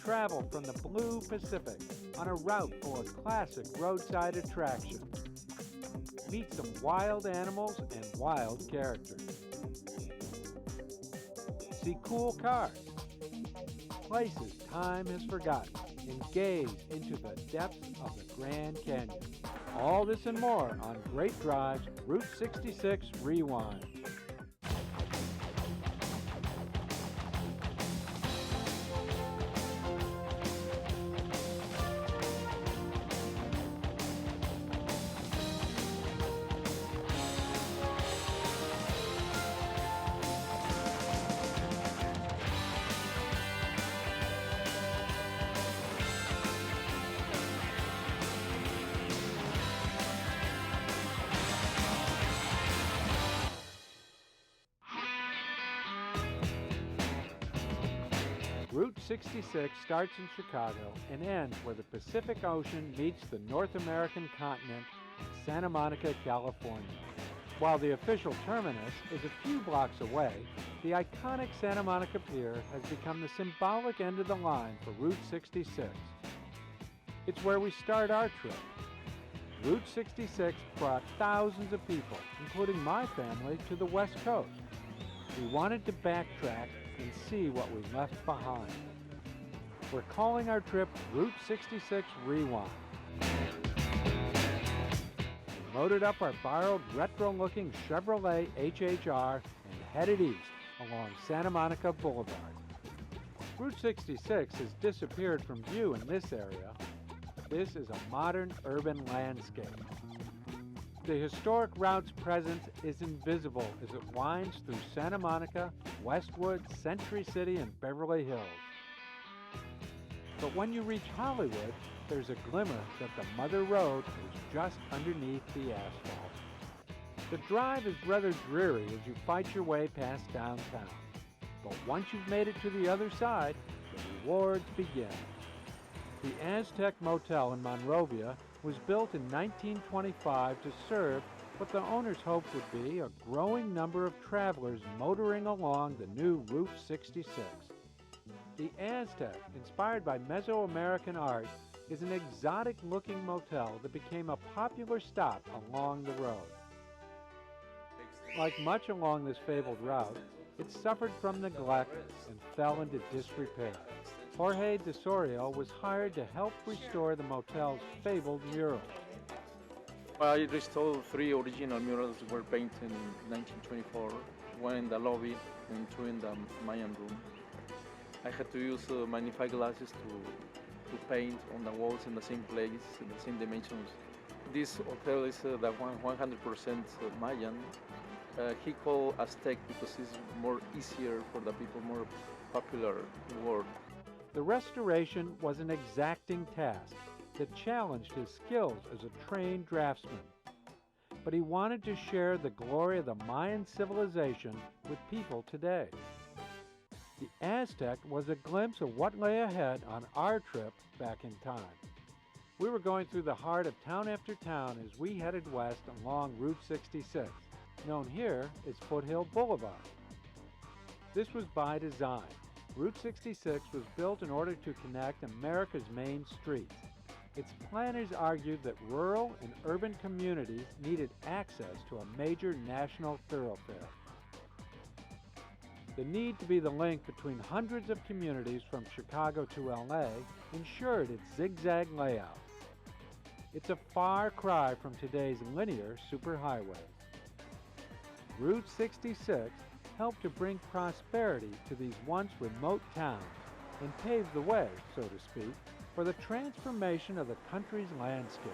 travel from the blue Pacific on a route full of classic roadside attractions. Meet some wild animals and wild characters. See cool cars, places time has forgotten, and gaze into the depths of the Grand Canyon. All this and more on Great Drive's Route 66 Rewind. Route 66 starts in Chicago and ends where the Pacific Ocean meets the North American continent in Santa Monica, California. While the official terminus is a few blocks away, the iconic Santa Monica Pier has become the symbolic end of the line for Route 66. It's where we start our trip. Route 66 brought thousands of people, including my family, to the West Coast. We wanted to backtrack and see what we left behind. We're calling our trip Route 66 Rewind. We loaded up our borrowed retro-looking Chevrolet HHR and headed east along Santa Monica Boulevard. Route 66 has disappeared from view in this area. This is a modern urban landscape. The historic route's presence is invisible as it winds through Santa Monica, Westwood, Century City, and Beverly Hills. But when you reach Hollywood, there's a glimmer that the Mother Road is just underneath the asphalt. The drive is rather dreary as you fight your way past downtown. But once you've made it to the other side, the rewards begin. The Aztec Motel in Monrovia was built in 1925 to serve what the owners hoped would be a growing number of travelers motoring along the new Route 66. The Aztec, inspired by Mesoamerican art, is an exotic-looking motel that became a popular stop along the road. Like much along this fabled route, it suffered from neglect and fell into disrepair. Jorge de Sorio was hired to help restore the motel's fabled murals. I restored 3 original murals that were painted in 1924, one in the lobby and 2 in the Mayan room. I had to use magnifying glasses to paint on the walls in the same place, in the same dimensions. This hotel is the 100% Mayan. He called Aztec because it's more easier for the people, more popular word. The restoration was an exacting task that challenged his skills as a trained draftsman. But he wanted to share the glory of the Mayan civilization with people today. The Aztec was a glimpse of what lay ahead on our trip back in time. We were going through the heart of town after town as we headed west along Route 66, known here as Foothill Boulevard. This was by design. Route 66 was built in order to connect America's main streets. Its planners argued that rural and urban communities needed access to a major national thoroughfare. The need to be the link between hundreds of communities from Chicago to LA ensured its zigzag layout. It's a far cry from today's linear superhighways. Route 66 helped to bring prosperity to these once remote towns and pave the way, so to speak, for the transformation of the country's landscape.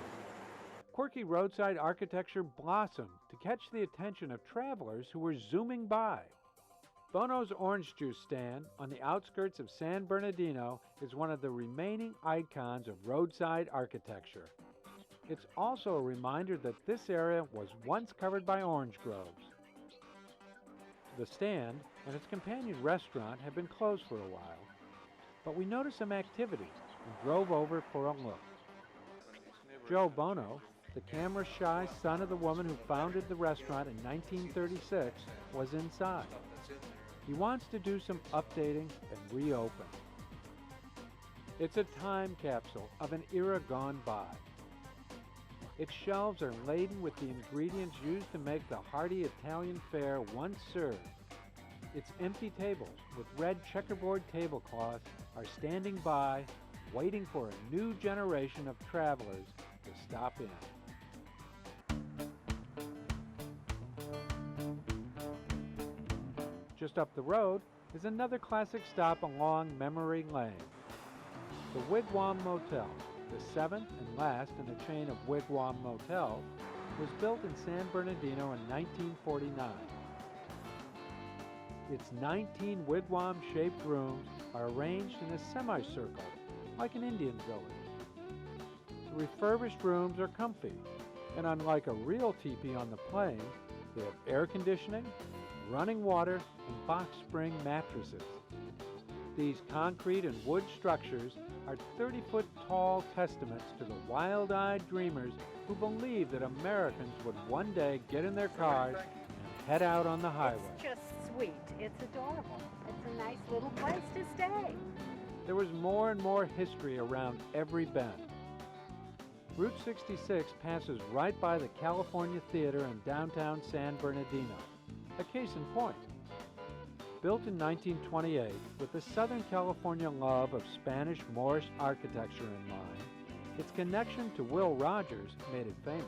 Quirky roadside architecture blossomed to catch the attention of travelers who were zooming by. Bono's orange juice stand on the outskirts of San Bernardino is one of the remaining icons of roadside architecture. It's also a reminder that this area was once covered by orange groves. The stand and its companion restaurant have been closed for a while, but we noticed some activity and drove over for a look. Joe Bono, the camera-shy son of the woman who founded the restaurant in 1936, was inside. He wants to do some updating and reopen. It's a time capsule of an era gone by. Its shelves are laden with the ingredients used to make the hearty Italian fare once served. Its empty tables with red checkerboard tablecloths are standing by, waiting for a new generation of travelers to stop in. Just up the road is another classic stop along memory lane. The Wigwam Motel, the seventh and last in a chain of Wigwam motels, was built in San Bernardino in 1949. Its 19 wigwam-shaped rooms are arranged in a semicircle, like an Indian village. The refurbished rooms are comfy, and unlike a real teepee on the plains, they have air conditioning, running water, and box spring mattresses. These concrete and wood structures are 30-foot tall testaments to the wild-eyed dreamers who believed that Americans would one day get in their cars and head out on the highway. It's just sweet. It's adorable. It's a nice little place to stay. There was more and more history around every bend. Route 66 passes right by the California Theater in downtown San Bernardino. A case in point. Built in 1928 with the Southern California love of Spanish Moorish architecture in mind, its connection to Will Rogers made it famous.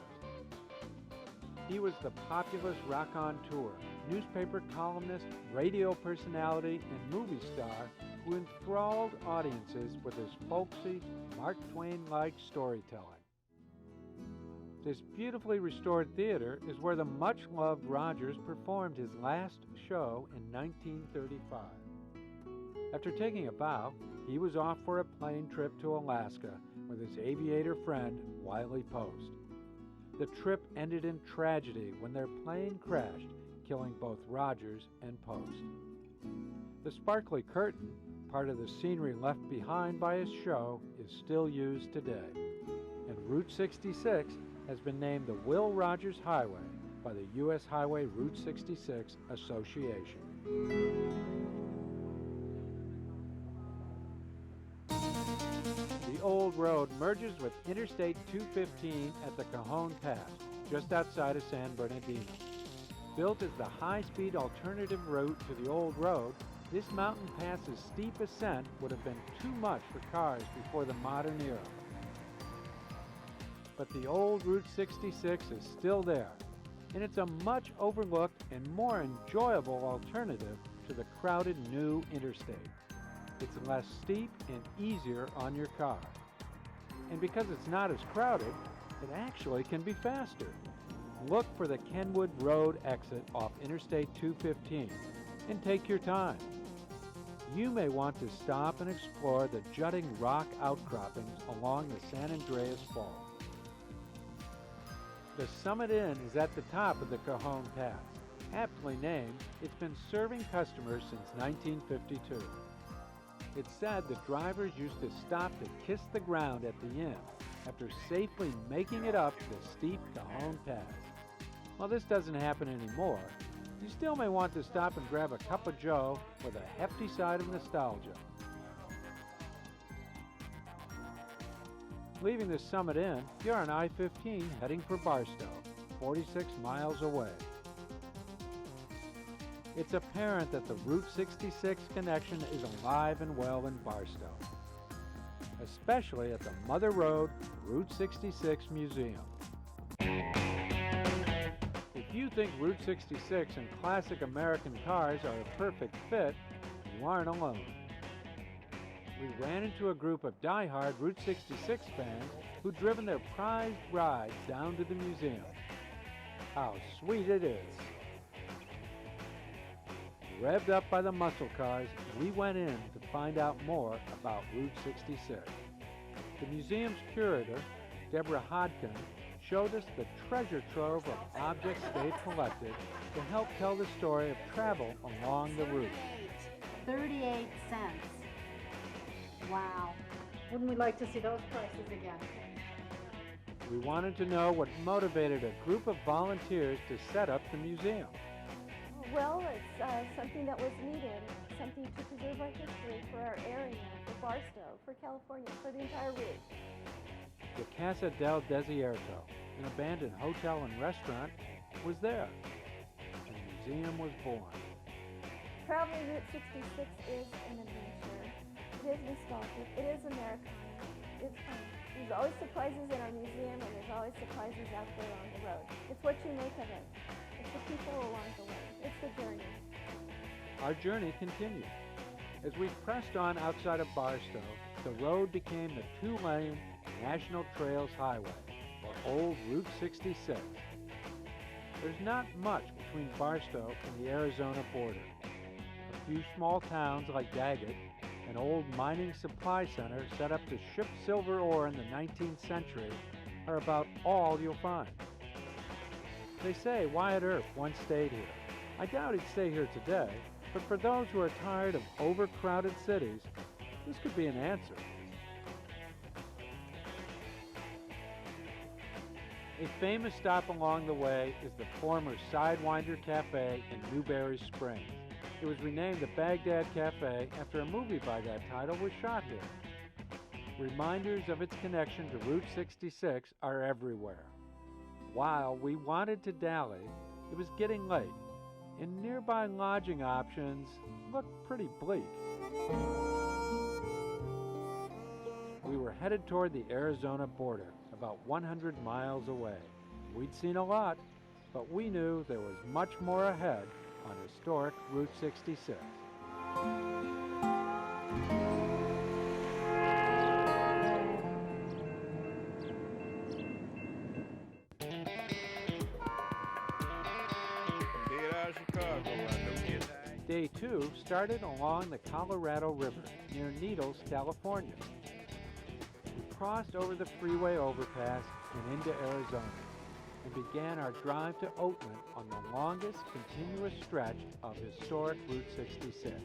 He was the populous raconteur, newspaper columnist, radio personality, and movie star who enthralled audiences with his folksy, Mark Twain-like storytelling. This beautifully restored theater is where the much-loved Rogers performed his last show in 1935. After taking a bow, he was off for a plane trip to Alaska with his aviator friend, Wiley Post. The trip ended in tragedy when their plane crashed, killing both Rogers and Post. The sparkly curtain, part of the scenery left behind by his show, is still used today. And Route 66 has been named the Will Rogers Highway by the U.S. Highway Route 66 Association. The old road merges with Interstate 215 at the Cajon Pass, just outside of San Bernardino. Built as the high-speed alternative route to the old road, this mountain pass's steep ascent would have been too much for cars before the modern era. But the old Route 66 is still there, and it's a much overlooked and more enjoyable alternative to the crowded new interstate. It's less steep and easier on your car. And because it's not as crowded, it actually can be faster. Look for the Kenwood Road exit off Interstate 215 and take your time. You may want to stop and explore the jutting rock outcroppings along the San Andreas Fault. The Summit Inn is at the top of the Cajon Pass. Aptly named, it's been serving customers since 1952. It's said that drivers used to stop to kiss the ground at the inn after safely making it up the steep Cajon Pass. While this doesn't happen anymore, you still may want to stop and grab a cup of joe with a hefty side of nostalgia. Leaving the Summit Inn, you're on I-15 heading for Barstow, 46 miles away. It's apparent that the Route 66 connection is alive and well in Barstow, especially at the Mother Road Route 66 Museum. If you think Route 66 and classic American cars are a perfect fit, you aren't alone. We ran into a group of die-hard Route 66 fans who'd driven their prized rides down to the museum. How sweet it is! Revved up by the muscle cars, we went in to find out more about Route 66. The museum's curator, Deborah Hodkin, showed us the treasure trove of objects they've collected to help tell the story of travel along the route. 38 cents. Wow. Wouldn't we like to see those prices again? We wanted to know what motivated a group of volunteers to set up the museum. Oh, Well, it's something that was needed, something to preserve our history for our area, for Barstow, for California, for the entire route. The Casa del Desierto, an abandoned hotel and restaurant, was there. And the museum was born. Traveling Route 66 is an adventure. It is nostalgic. It is Americana. It's fun. There's always surprises in our museum, and there's always surprises out there on the road. It's what you make of it. It's the people along the way. It's the journey. Our journey continued. As we pressed on outside of Barstow, the road became the two-lane National Trails Highway, or Old Route 66. There's not much between Barstow and the Arizona border. A few small towns like Daggett, an old mining supply center set up to ship silver ore in the 19th century, are about all you'll find. They say Wyatt Earp once stayed here. I doubt he'd stay here today, but for those who are tired of overcrowded cities, this could be an answer. A famous stop along the way is the former Sidewinder Cafe in Newberry Springs. It was renamed the Baghdad Cafe after a movie by that title was shot here. Reminders of its connection to Route 66 are everywhere. While we wanted to dally, it was getting late, and nearby lodging options looked pretty bleak. We were headed toward the Arizona border, about 100 miles away. We'd seen a lot, but we knew there was much more ahead on historic Route 66. Day 2 started along the Colorado River near Needles, California. We crossed over the freeway overpass and into Arizona and began our drive to Oatman on the longest continuous stretch of historic Route 66.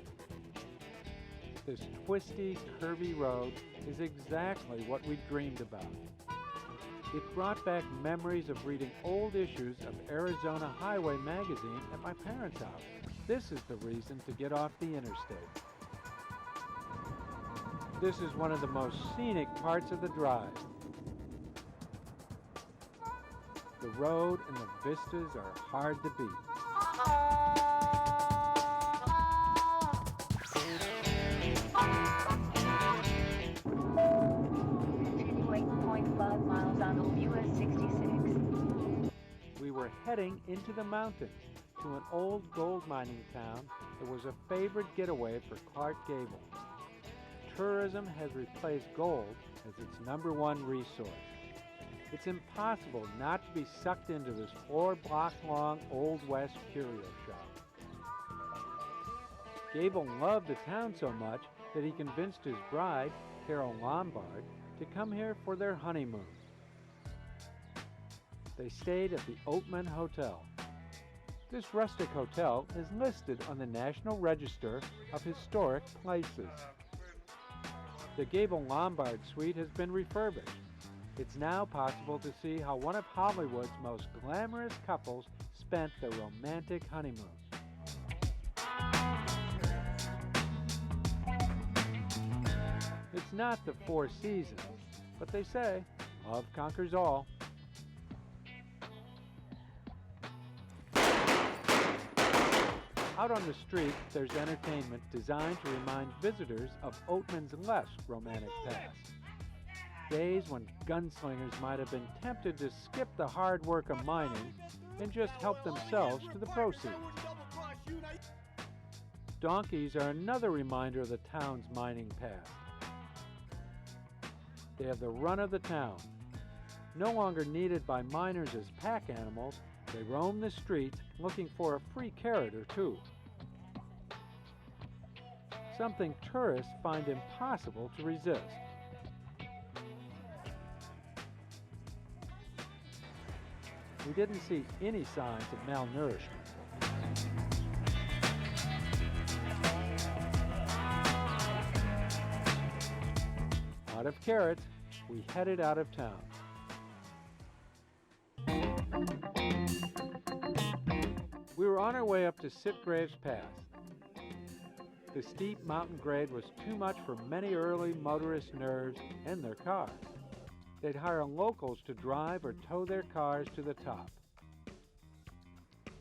This twisty, curvy road is exactly what we dreamed about. It brought back memories of reading old issues of Arizona Highway magazine at my parents' house. This is the reason to get off the interstate. This is one of the most scenic parts of the drive. The road and the vistas are hard to beat. 2.5 miles on Old US 66. We were heading into the mountains to an old gold mining town that was a favorite getaway for Clark Gable. Tourism has replaced gold as its #1 resource. It's impossible not to be sucked into this 4-block-long Old West curio shop. Gable loved the town so much that he convinced his bride, Carole Lombard, to come here for their honeymoon. They stayed at the Oatman Hotel. This rustic hotel is listed on the National Register of Historic Places. The Gable Lombard suite has been refurbished. It's now possible to see how one of Hollywood's most glamorous couples spent their romantic honeymoon. It's not the Four Seasons, but they say love conquers all. Out on the street, there's entertainment designed to remind visitors of Oatman's less romantic past. Days when gunslingers might have been tempted to skip the hard work of mining and just help themselves to the proceeds. Donkeys are another reminder of the town's mining past. They have the run of the town. No longer needed by miners as pack animals, they roam the streets looking for a free carrot or two. Something tourists find impossible to resist. We didn't see any signs of malnourishment. Out of carrots, we headed out of town. We were on our way up to Sitgraves Pass. The steep mountain grade was too much for many early motorist nerves and their cars. They'd hire locals to drive or tow their cars to the top.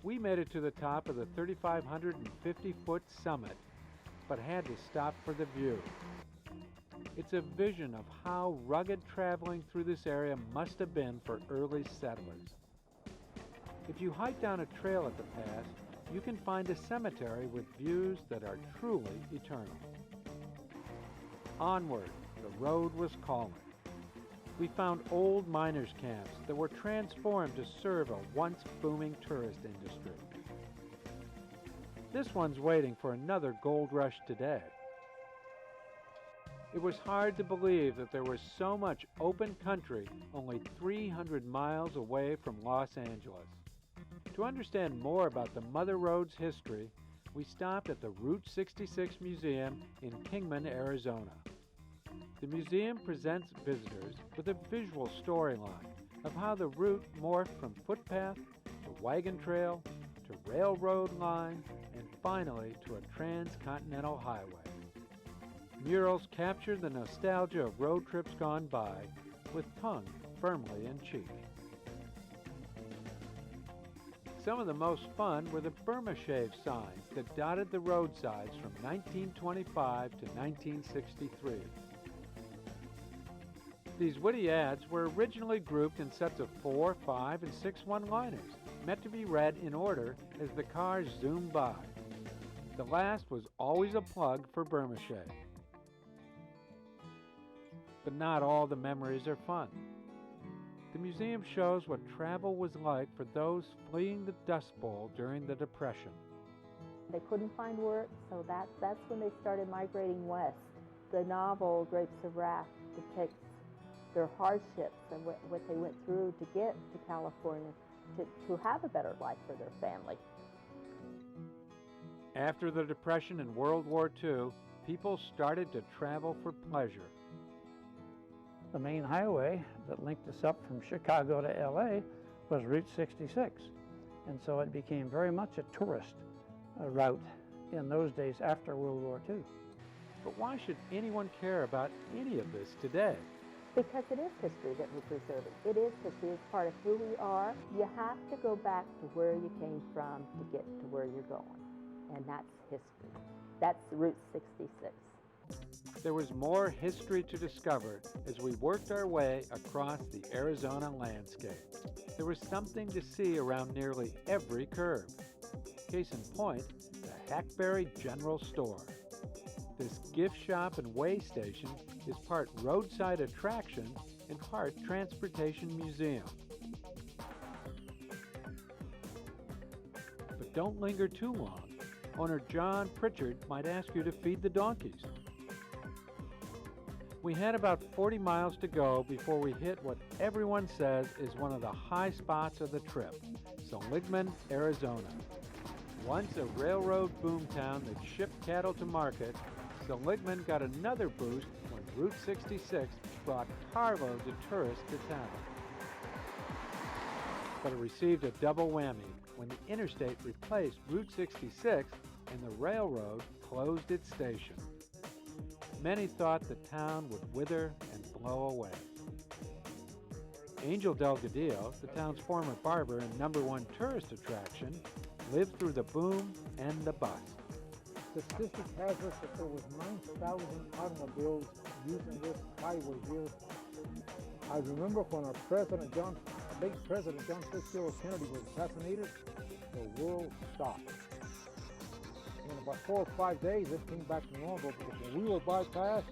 We made it to the top of the 3,550-foot summit, but had to stop for the view. It's a vision of how rugged traveling through this area must have been for early settlers. If you hike down a trail at the pass, you can find a cemetery with views that are truly eternal. Onward, the road was calling. We found old miners' camps that were transformed to serve a once booming tourist industry. This one's waiting for another gold rush today. It was hard to believe that there was so much open country only 300 miles away from Los Angeles. To understand more about the Mother Road's history, we stopped at the Route 66 Museum in Kingman, Arizona. The museum presents visitors with a visual storyline of how the route morphed from footpath to wagon trail to railroad line and finally to a transcontinental highway. Murals capture the nostalgia of road trips gone by with tongue firmly in cheek. Some of the most fun were the Burma shave signs that dotted the roadsides from 1925 to 1963. These witty ads were originally grouped in sets of 4, 5, and 6 one-liners, meant to be read in order as the cars zoomed by. The last was always a plug for Burma shave. But not all the memories are fun. The museum shows what travel was like for those fleeing the Dust Bowl during the Depression. They couldn't find work, so that's when they started migrating west. The novel Grapes of Wrath depicts their hardships and what they went through to get to California to have a better life for their family. After the Depression and World War II, people started to travel for pleasure. The main highway that linked us up from Chicago to LA was Route 66. And so it became very much a tourist route in those days after World War II. But why should anyone care about any of this today? Because it is history that we're preserving. It is history. It's part of who we are. You have to go back to where you came from to get to where you're going. And that's history. That's Route 66. There was more history to discover as we worked our way across the Arizona landscape. There was something to see around nearly every curve. Case in point, the Hackberry General Store. This gift shop and way station is part roadside attraction and part transportation museum. But don't linger too long. Owner John Pritchard might ask you to feed the donkeys. We had about 40 miles to go before we hit what everyone says is one of the high spots of the trip, Seligman, Arizona. Once a railroad boomtown that shipped cattle to market, Seligman got another boost when Route 66 brought carloads of tourists to town. But it received a double whammy when the interstate replaced Route 66 and the railroad closed its station. Many thought the town would wither and blow away. Angel Delgadillo, the town's former barber and #1 tourist attraction, lived through the boom and the bust. The statistic has us that there was 9,000 automobiles using this highway here. I remember when our late President John Fitzgerald Kennedy was assassinated, the world stopped. In about 4 or 5 days, it came back to normal. Because when we were bypassed,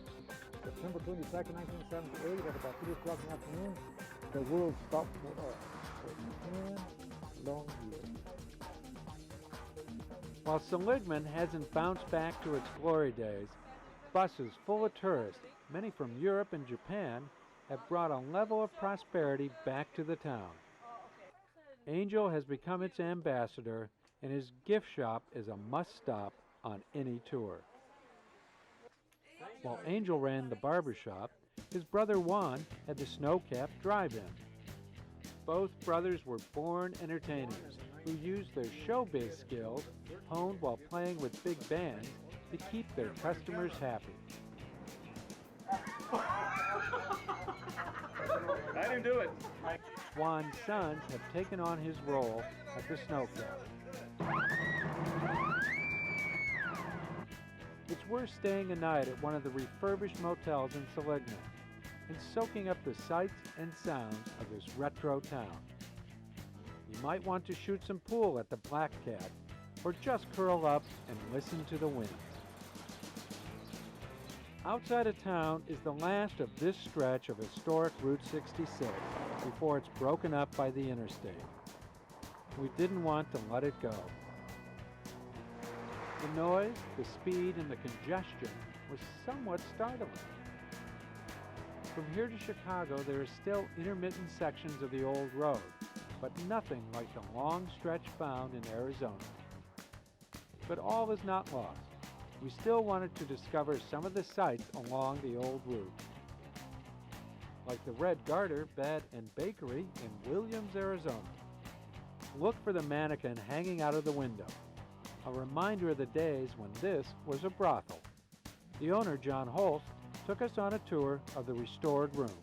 September 22nd, 1978, at about 3 o'clock in the afternoon, the world stopped for us for 10 long years. While Seligman hasn't bounced back to its glory days, buses full of tourists, many from Europe and Japan, have brought a level of prosperity back to the town. Angel has become its ambassador, and his gift shop is a must-stop on any tour. While Angel ran the barber shop, his brother Juan had the snow-capped drive-in. Both brothers were born entertainers, who use their showbiz skills, honed while playing with big bands, to keep their customers happy. I didn't do it. Juan's sons have taken on his role at the snow club. It's worth staying a night at one of the refurbished motels in Seligman and soaking up the sights and sounds of this retro town. You might want to shoot some pool at the Black Cat, or just curl up and listen to the wind. Outside of town is the last of this stretch of historic Route 66 before it's broken up by the interstate. We didn't want to let it go. The noise, the speed, and the congestion was somewhat startling. From here to Chicago, there are still intermittent sections of the old road, but nothing like the long stretch found in Arizona. But all is not lost. We still wanted to discover some of the sights along the old route, like the Red Garter Bed and Bakery in Williams, Arizona. Look for the mannequin hanging out of the window, a reminder of the days when this was a brothel. The owner, John Holst, took us on a tour of the restored rooms.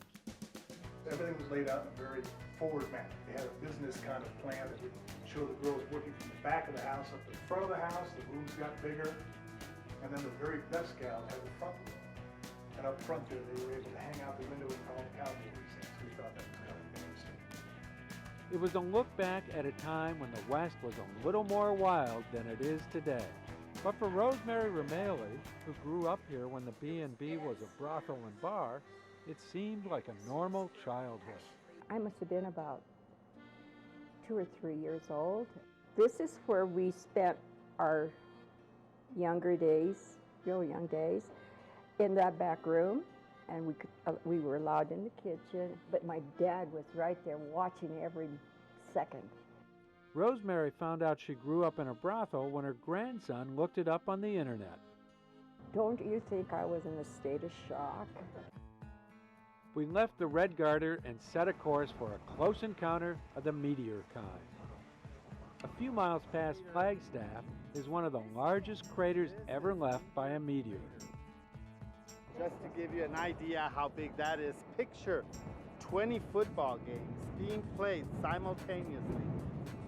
Everything was laid out in a very forward manner. They had a business kind of plan that would show the girls working from the back of the house up to the front of the house. The rooms got bigger, and then the very best gals had the front room. And up front there, they were able to hang out the window and call the cowboy scenes. We thought that was kind of interesting. It was a look back at a time when the West was a little more wild than it is today. But for Rosemary Romali, who grew up here when the B&B was a brothel and bar, it seemed like a normal childhood. I must have been about 2 or 3 years old. This is where we spent our younger days, real young days, in that back room. And we were allowed in the kitchen, but my dad was right there watching every second. Rosemary found out she grew up in a brothel when her grandson looked it up on the internet. Don't you think I was in a state of shock? We left the Red Garter and set a course for a close encounter of the Meteor kind. A few miles past Flagstaff is one of the largest craters ever left by a meteor. Just to give you an idea how big that is, picture 20 football games being played simultaneously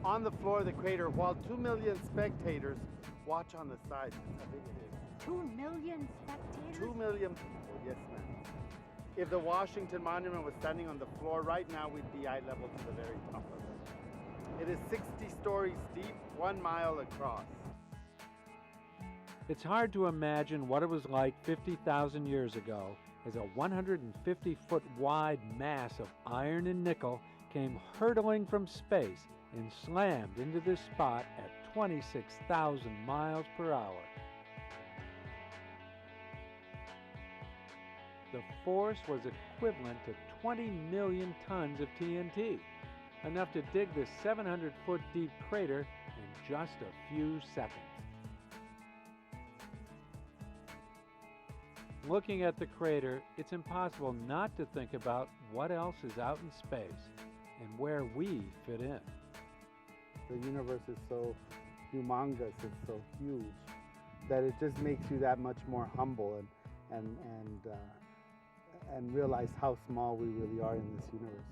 on the floor of the crater while 2 million spectators watch on the side. That's how big it is. 2 million spectators? 2 million people, yes ma'am. If the Washington Monument was standing on the floor right now, we'd be eye level to the very top of it. It is 60 stories deep, 1 mile across. It's hard to imagine what it was like 50,000 years ago as a 150-foot wide mass of iron and nickel came hurtling from space and slammed into this spot at 26,000 miles per hour. The force was equivalent to 20 million tons of TNT, enough to dig this 700-foot deep crater in just a few seconds. Looking at the crater, it's impossible not to think about what else is out in space and where we fit in. The universe is so humongous, it's so huge, that it just makes you that much more humble and realize how small we really are in this universe.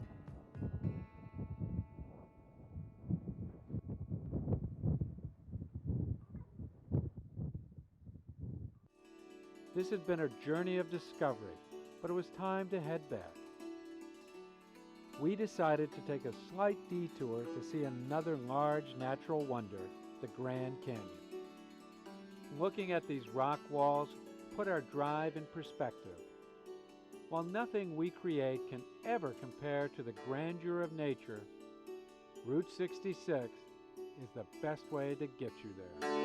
This had been a journey of discovery, but it was time to head back. We decided to take a slight detour to see another large natural wonder, the Grand Canyon. Looking at these rock walls put our drive in perspective. While nothing we create can ever compare to the grandeur of nature, Route 66 is the best way to get you there.